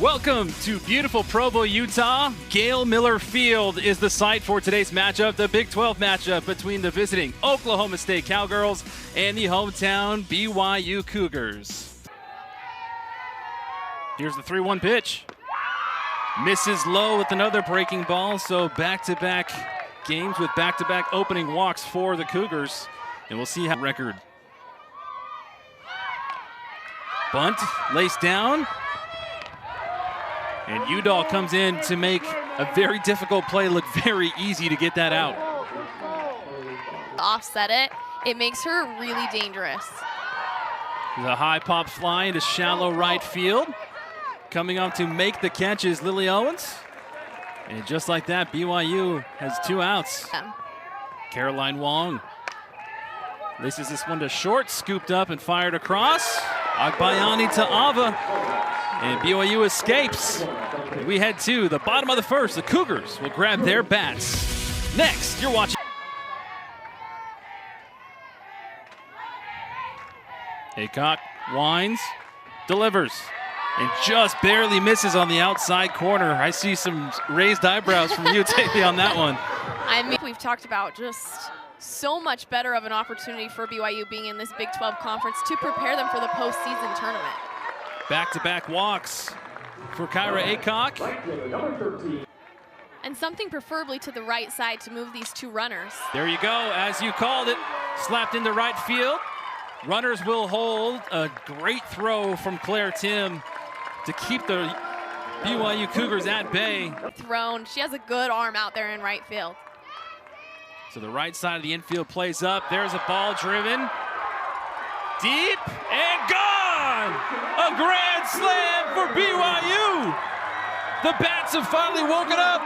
Welcome to beautiful Provo, Utah. Gail Miller Field is the site for today's matchup, the Big 12 matchup between the visiting Oklahoma State Cowgirls and the hometown BYU Cougars. Here's the 3-1 pitch. Misses low with another breaking ball, so back-to-back games with back-to-back opening walks for the Cougars. And we'll see how record. Bunt, laced down. And Udall comes in to make a very difficult play look very easy to get that out. Offset it, it makes her really dangerous. The high pop fly into shallow right field. Coming up to make the catch is Lily Owens. And just like that, BYU has 2 outs. Caroline Wong laces this one to short, scooped up and fired across. Agbayani to Ava. And BYU escapes. We head to the bottom of the first. The Cougars will grab their bats. Next, you're watching. Aycock winds, delivers, and just barely misses on the outside corner. I see some raised eyebrows from you, Taylor, on that one. I mean, we've talked about just so much better of an opportunity for BYU being in this Big 12 conference to prepare them for the postseason tournament. Back-to-back walks for Kyra Aycock. And something preferably to the right side to move these 2 runners. There you go, as you called it, slapped into right field. Runners will hold. A great throw from Claire Tim to keep the BYU Cougars at bay. Thrown, she has a good arm out there in right field. So the right side of the infield plays up. There's a ball driven. Deep and gone! A grand slam for BYU! The bats have finally woken up.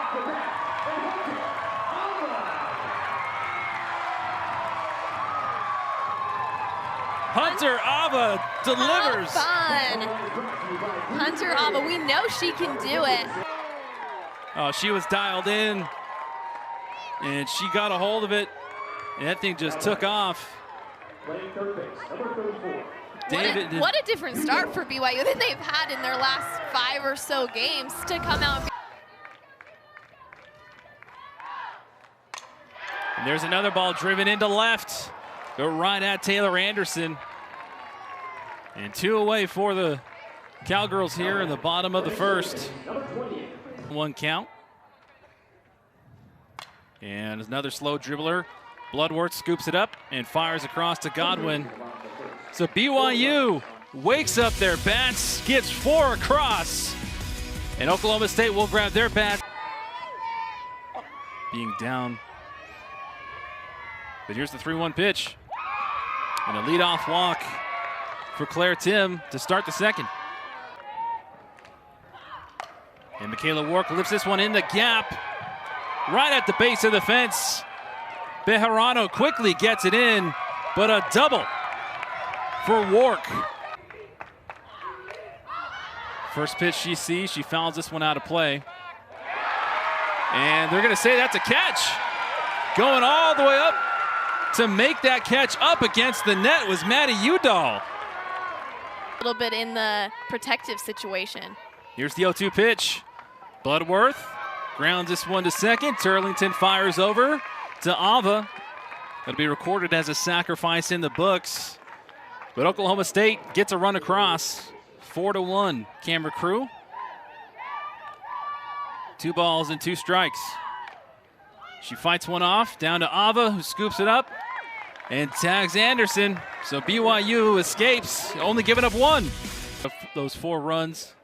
Hunter Ava delivers. Fun. Hunter Ava, we know she can do it. Oh, she was dialed in, and she got a hold of it, and that thing just took off. David, what a different start for BYU than they've had in their last 5 or so games to come out. And there's another ball driven into left. Go right at Taylor Anderson. And 2 away for the Cowgirls here in the bottom of the first. 1 count. And another slow dribbler. Bloodworth scoops it up and fires across to Godwin. So BYU wakes up their bats, gets 4 across, and Oklahoma State will grab their bat. Being down. But here's the 3-1 pitch. And a leadoff walk for Claire Tim to start the second. And Michaela Wark lifts this one in the gap, right at the base of the fence. Bejarano quickly gets it in, but a double for Wark. First pitch she sees, she fouls this one out of play. And they're gonna say that's a catch. Going all the way up to make that catch up against the net was Maddie Udall. A little bit in the protective situation. Here's the 0-2 pitch. Bloodworth grounds this one to second. Turlington fires over to Ava. That'll be recorded as a sacrifice in the books. But Oklahoma State gets a run across. 4-1. Camera crew. 2 balls and 2 strikes. She fights one off, down to Ava, who scoops it up and tags Anderson. So BYU escapes, only giving up 1 of those 4 runs.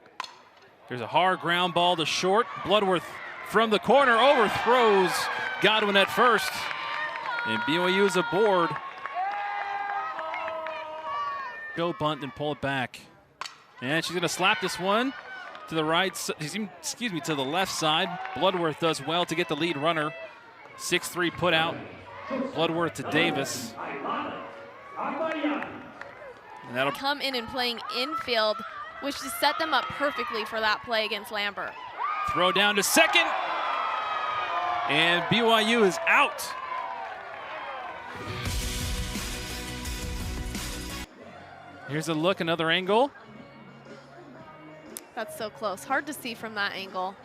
There's a hard ground ball to short. Bloodworth from the corner overthrows Godwin at first. And BYU is aboard. Go bunt and pull it back. And she's gonna slap this one to the right, excuse me, to the left side. Bloodworth does well to get the lead runner. 6-3 put out. Bloodworth to Davis. And that'll come in and playing infield, which just set them up perfectly for that play against Lambert. Throw down to second. And BYU is out. Here's a look, another angle. That's so close. Hard to see from that angle.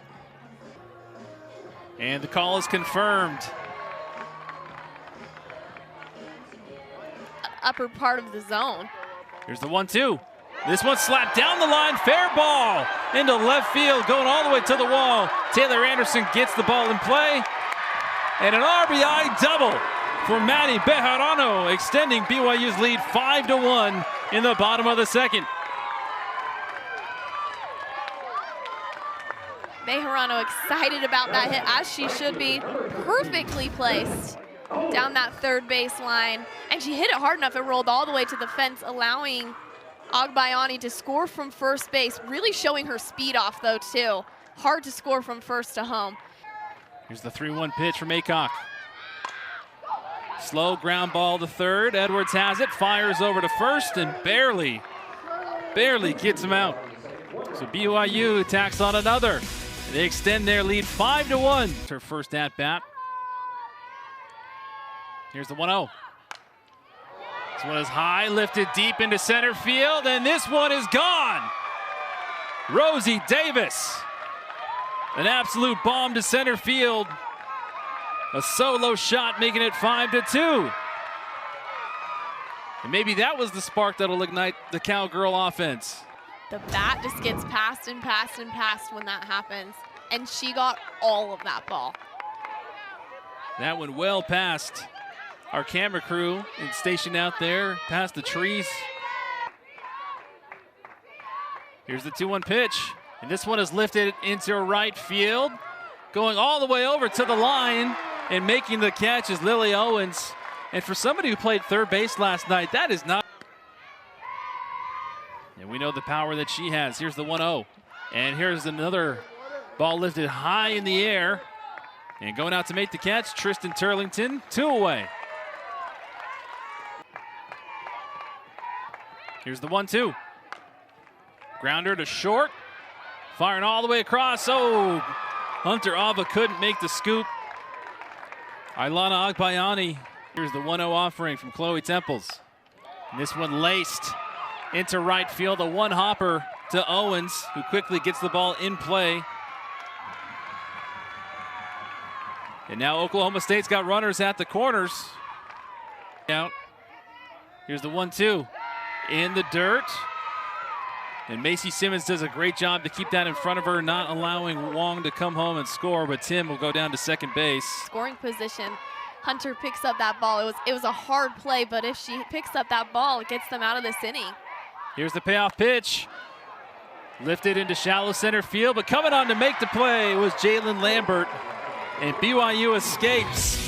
And the call is confirmed. Upper part of the zone. Here's the 1-2. This one slapped down the line. Fair ball into left field, going all the way to the wall. Taylor Anderson gets the ball in play. And an RBI double for Manny Bejarano, extending BYU's lead 5-1 in the bottom of the second. Bejarano excited about that hit, as she should be. Perfectly placed down that third base line. And she hit it hard enough, it rolled all the way to the fence, allowing Agbayani to score from first base. Really showing her speed off, though, too. Hard to score from first to home. Here's the 3-1 pitch from Aycock. Slow ground ball to third. Edwards has it, fires over to first, and barely gets him out. So BYU attacks on another. They extend their lead 5-1. It's her first at-bat. Here's the 1-0. This one is high, lifted deep into center field, and this one is gone. Rosie Davis. An absolute bomb to center field. A solo shot, making it 5-2. And maybe that was the spark that'll ignite the Cowgirl offense. The bat just gets passed and passed and passed when that happens. And she got all of that ball. That went well past our camera crew and stationed out there past the trees. Here's the 2-1 pitch. And this one is lifted into right field. Going all the way over to the line and making the catch is Lily Owens. And for somebody who played third base last night, that is not. And we know the power that she has. Here's the 1-0. And here's another ball lifted high in the air. And going out to make the catch, Tristan Turlington, 2 away. Here's the 1-2. Grounder to short. Firing all the way across. Oh, Hunter Ava couldn't make the scoop. Ilana Agbayani. Here's the 1-0 offering from Chloe Temples. And this one laced into right field. A one-hopper to Owens, who quickly gets the ball in play. And now Oklahoma State's got runners at the corners. Out. Here's the 1-2. In the dirt. And Macy Simmons does a great job to keep that in front of her, not allowing Wong to come home and score, but Tim will go down to second base. Scoring position. Hunter picks up that ball. It was a hard play, but if she picks up that ball, it gets them out of this inning. Here's the payoff pitch. Lifted into shallow center field, but coming on to make the play was Jalen Lambert. And BYU escapes.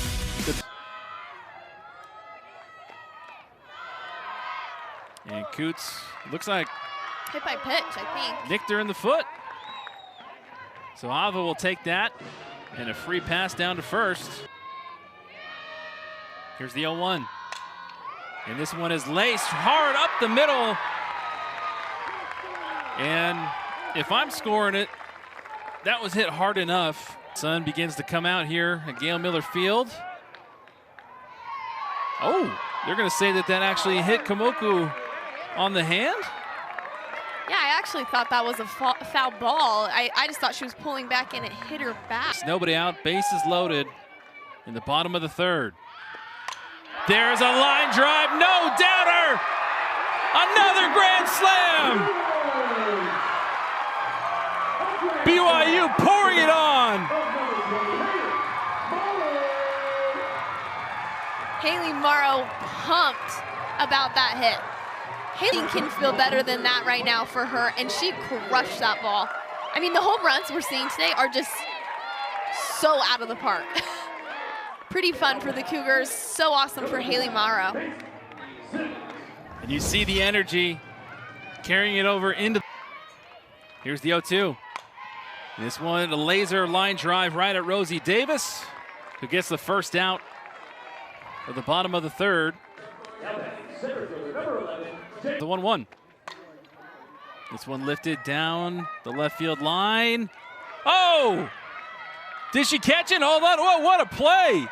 And Coots, looks like hit by pitch, I think. Nicked her in the foot. So Ava will take that. And a free pass down to first. Here's the 0-1. And this one is laced hard up the middle. And if I'm scoring it, that was hit hard enough. Sun begins to come out here at Gail Miller Field. Oh, they're going to say that actually hit Kamoku on the hand? Yeah, I actually thought that was a foul ball. I just thought she was pulling back and it hit her back. Nobody out, bases loaded in the bottom of the third. There's a line drive, no doubter! Another grand slam! BYU pouring it on! Haley Morrow pumped about that hit. Haley can feel better than that right now for her, and she crushed that ball. I mean, the home runs we're seeing today are just so out of the park. Pretty fun for the Cougars, so awesome for Haley Morrow. And you see the energy carrying it over into. Here's the 0-2. This one, a laser line drive right at Rosie Davis, who gets the first out of the bottom of the third. The 1-1. This one lifted down the left field line. Oh! Did she catch it? Hold on. Whoa, what a play!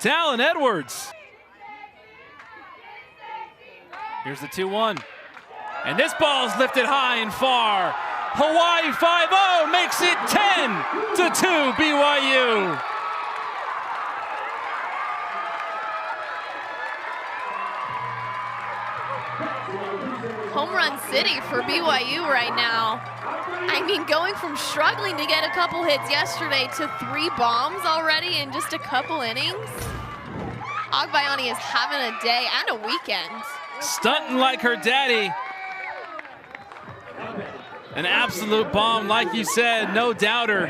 Talon Edwards. Here's the 2-1. And this ball's lifted high and far. Hawaii 5-0 makes it 10-2 BYU. Home run city for BYU right now. I mean, going from struggling to get a couple hits yesterday to 3 bombs already in just a couple innings. Agbayani is having a day and a weekend. Stunting like her daddy. An absolute bomb, like you said, no doubter.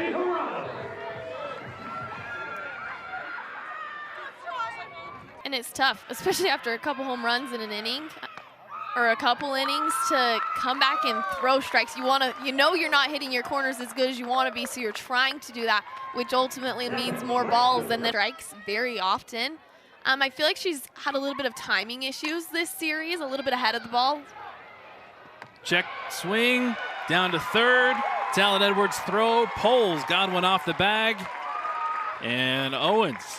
And it's tough, especially after a couple home runs in an inning or a couple innings, to come back and throw strikes. You know you're not hitting your corners as good as you want to be, so you're trying to do that, which ultimately means more balls than the strikes very often. I feel like she's had a little bit of timing issues this series, a little bit ahead of the ball. Check swing, down to third. Talon Edwards throw, pulls Godwin off the bag. And Owens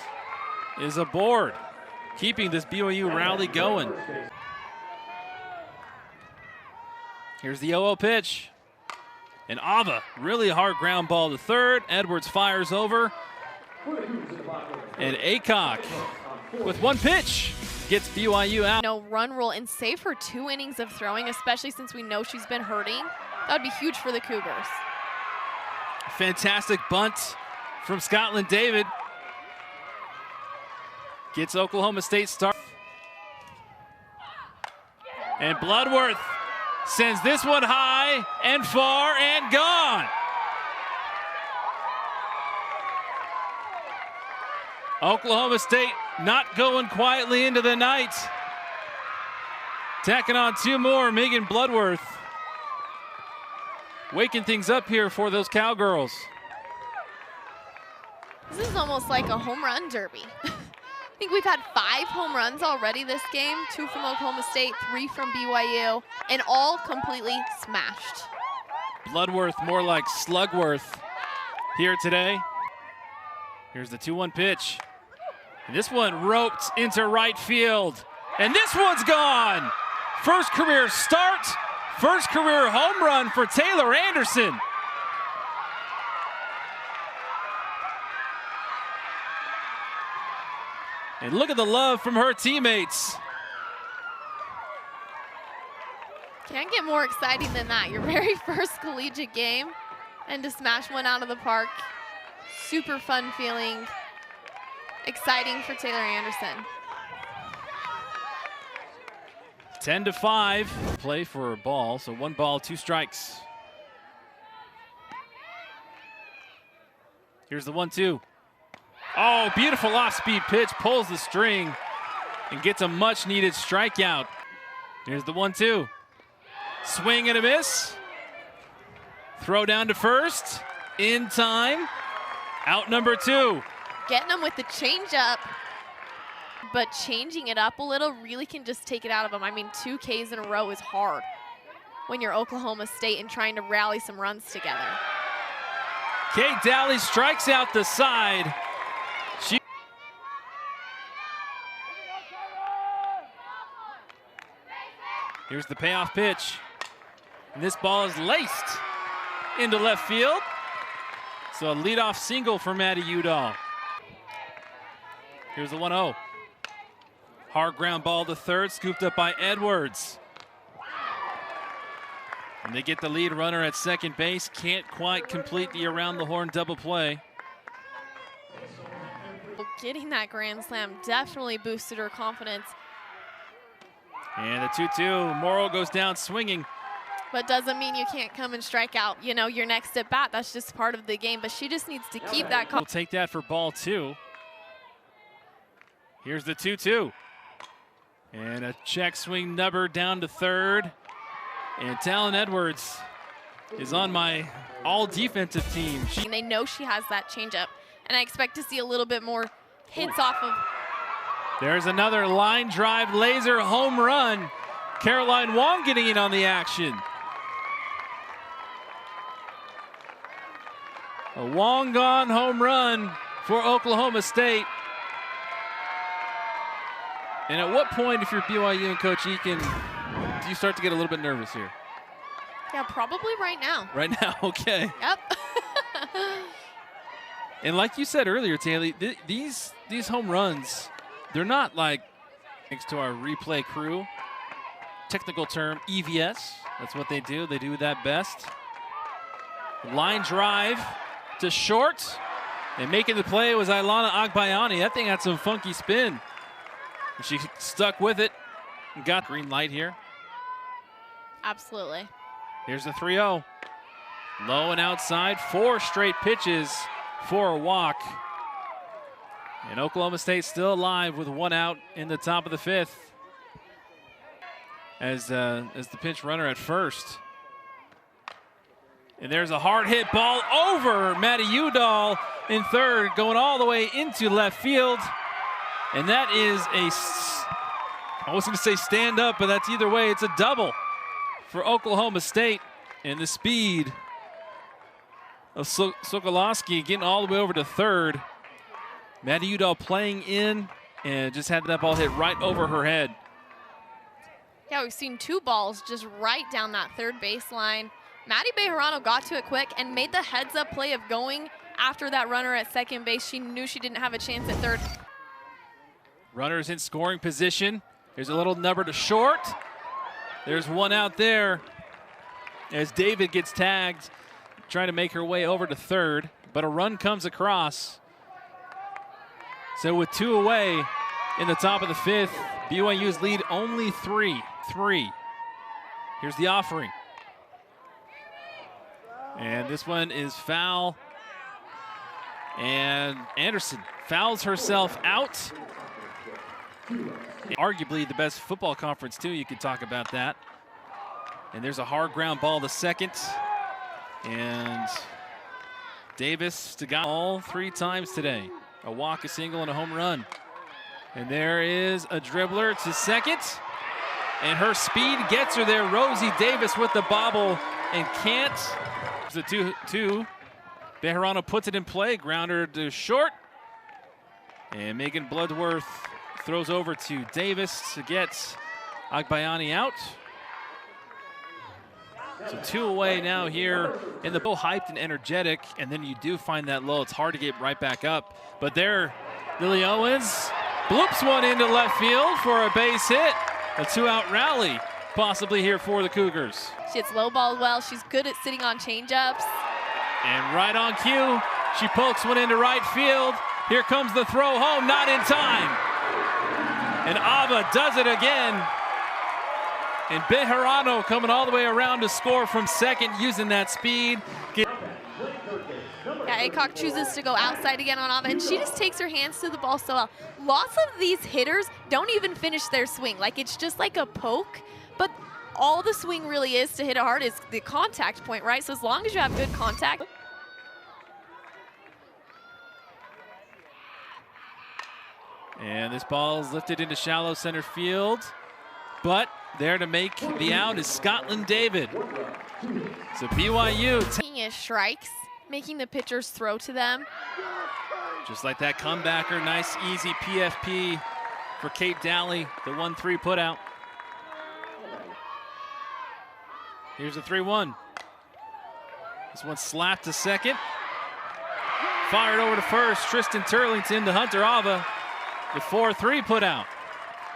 is aboard, keeping this BYU rally going. Here's the 0-0 pitch. And Ava, really hard ground ball to third. Edwards fires over. And Aycock, with 1 pitch, gets BYU out. No run rule and save her 2 innings of throwing, especially since we know she's been hurting. That would be huge for the Cougars. Fantastic bunt from Scotland David. Gets Oklahoma State start. And Bloodworth sends this one high and far and gone. Oklahoma State not going quietly into the night. Tacking on 2 more, Megan Bloodworth. Waking things up here for those Cowgirls. This is almost like a home run derby. I think we've had 5 home runs already this game, 2 from Oklahoma State, 3 from BYU, and all completely smashed. Bloodworth more like Slugworth here today. Here's the 2-1 pitch. And this one roped into right field. And this one's gone. First career start, first career home run for Taylor Anderson. And look at the love from her teammates. Can't get more exciting than that. Your very first collegiate game, and to smash one out of the park. Super fun feeling. Exciting for Taylor Anderson. 10-5. Play for a ball, so 1 ball, 2 strikes. Here's the 1-2. Oh, beautiful off-speed pitch, pulls the string and gets a much-needed strikeout. Here's the 1-2. Swing and a miss. Throw down to first. In time. Out number 2. Getting them with the changeup, but changing it up a little really can just take it out of them. I mean, 2 Ks in a row is hard when you're Oklahoma State and trying to rally some runs together. Kate Daly strikes out the side. Here's the payoff pitch. And this ball is laced into left field. So a leadoff single for Maddie Udall. Here's the 1-0. Hard ground ball to third, scooped up by Edwards. And they get the lead runner at second base. Can't quite complete the around the horn double play. Getting that grand slam definitely boosted her confidence. And the 2-2, Morrow goes down swinging. But doesn't mean you can't come and strike out, you know, your next at bat. That's just part of the game, but she just needs to keep that. We'll take that for ball 2. Here's the 2-2. And a check swing nubber down to third. And Talon Edwards is on my all-defensive team. They know she has that changeup, and I expect to see a little bit more hits off of. There's another line drive laser home run. Caroline Wong getting in on the action. A Wong gone home run for Oklahoma State. And at what point, if you're BYU and Coach Eakin, do you start to get a little bit nervous here? Yeah, probably right now. Right now, okay. Yep. And like you said earlier, Taylor, these home runs, they're not like, thanks to our replay crew, technical term EVS. That's what they do. They do that best. Line drive to short. And making the play was Ailana Agbayani. That thing had some funky spin. And she stuck with it and got green light here. Absolutely. Here's the 3-0. Low and outside. 4 straight pitches for a walk. And Oklahoma State still alive with 1 out in the top of the 5th. As the pinch runner at first. And there's a hard hit ball over Maddie Udall in third, going all the way into left field. And that is I was going to say stand up, but that's either way. It's a double for Oklahoma State. And the speed of Sokolowski getting all the way over to third. Maddie Udall playing in and just had that ball hit right over her head. Yeah, we've seen 2 balls just right down that third baseline. Maddie Bejarano got to it quick and made the heads-up play of going after that runner at second base. She knew she didn't have a chance at third. Runners in scoring position. There's a little number to short. There's 1 out there as David gets tagged, trying to make her way over to third, but a run comes across. So with 2 away in the top of the 5th, BYU's lead only 3. Here's the offering. And this one is foul. And Anderson fouls herself out. Arguably the best football conference too, you could talk about that. And there's a hard ground ball to second. And Davis to got all 3 times today. A walk, a single, and a home run. And there is a dribbler to second. And her speed gets her there. Rosie Davis with the bobble and can't. The 2-2. Bejarano puts it in play. Grounder to short. And Megan Bloodworth throws over to Davis to get Agbayani out. So 2 away now here in the bowl, hyped and energetic, and then you do find that low. It's hard to get right back up. But there, Lily Owens bloops one into left field for a base hit. A 2-out rally possibly here for the Cougars. She hits low ball well. She's good at sitting on changeups. And right on cue, she pokes one into right field. Here comes the throw home, not in time. And Ava does it again. And Bejarano coming all the way around to score from second using that speed. Yeah, Aycock chooses to go outside again on Ava, and she just takes her hands to the ball so well. Lots of these hitters don't even finish their swing. Like, it's just like a poke, but all the swing really is to hit it hard is the contact point, right? So as long as you have good contact. And this ball is lifted into shallow center field, but there to make the out is Scotland David. So BYU taking strikes, making the pitchers throw to them. Just like that comebacker, nice easy PFP for Kate Dally, the 1-3 put out. Here's a 3-1. This one slapped to second. Fired over to first, Tristan Turlington to Hunter Ava. The 4-3 put out.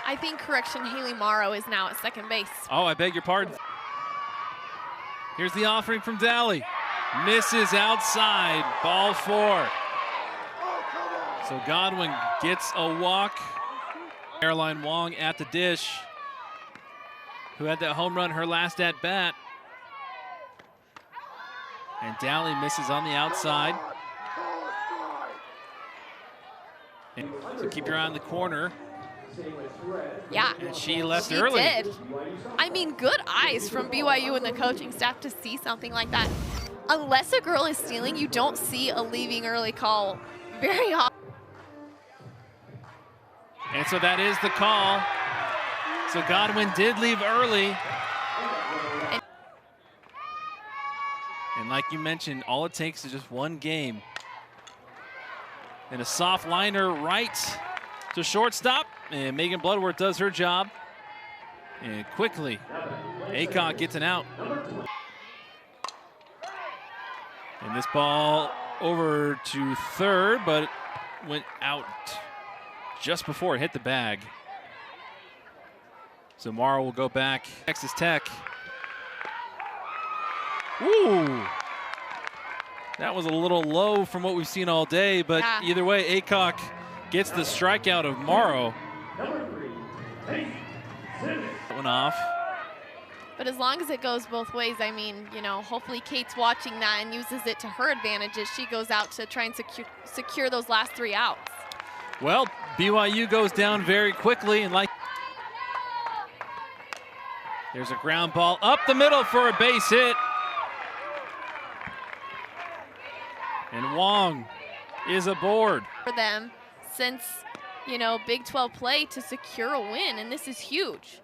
I think, correction, Haley Morrow is now at second base. Oh, I beg your pardon. Here's the offering from Dally. Misses outside, ball 4. So Godwin gets a walk. Caroline Wong at the dish, who had that home run her last at bat. And Dally misses on the outside. And so keep your eye on the corner. Yeah, and she left she early. Did. I mean, good eyes from BYU and the coaching staff to see something like that. Unless a girl is stealing, you don't see a leaving early call very often. And so that is the call. So Godwin did leave early. And like you mentioned, all it takes is just one game. And a soft liner right to shortstop. And Megan Bloodworth does her job. And quickly, Aycock gets an out. And this ball over to third, but it went out just before it hit the bag. So Morrow will go back. Texas Tech. Ooh. That was a little low from what we've seen all day, but either way, Aycock gets the strikeout of Morrow. Went off. But as long as it goes both ways, I mean, you know, hopefully Kate's watching that and uses it to her advantage as she goes out to try and secure those last 3 outs. Well, BYU goes down very quickly, and there's a ground ball up the middle for a base hit. And Wong is aboard. For them since, you know, Big 12 play to secure a win, and this is huge.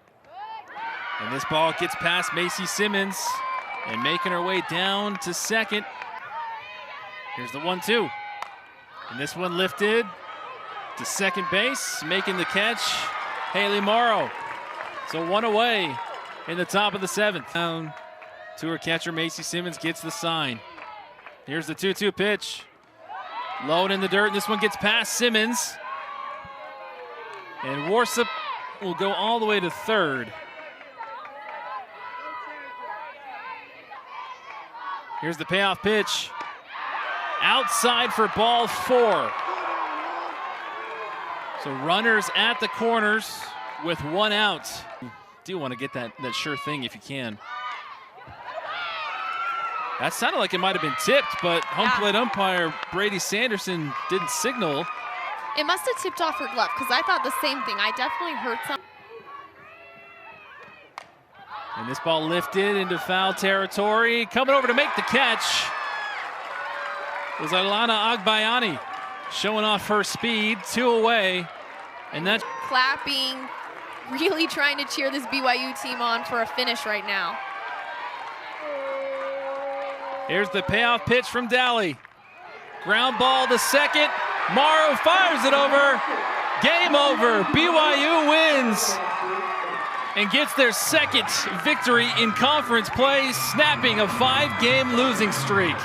And this ball gets past Macy Simmons and making her way down to second. Here's the 1-2. And this one lifted to second base, making the catch, Haley Morrow. So 1 away in the top of the 7th. Down to her catcher, Macy Simmons gets the sign. Here's the 2-2 pitch. Low in the dirt, and this one gets past Simmons. And Warsup will go all the way to third. Here's the payoff pitch. Outside for ball 4. So runners at the corners with 1 out. Do want to get that sure thing if you can. That sounded like it might have been tipped, but home plate umpire Brady Sanderson didn't signal. It must have tipped off her glove, because I thought the same thing. I definitely heard something. And this ball lifted into foul territory. Coming over to make the catch was Ilana Agbayani, showing off her speed. 2 away. And that's clapping, really trying to cheer this BYU team on for a finish right now. Here's the payoff pitch from Daly. Ground ball to second. Morrow fires it over. Game over. BYU wins and gets their 2nd victory in conference play, snapping a 5-game losing streak.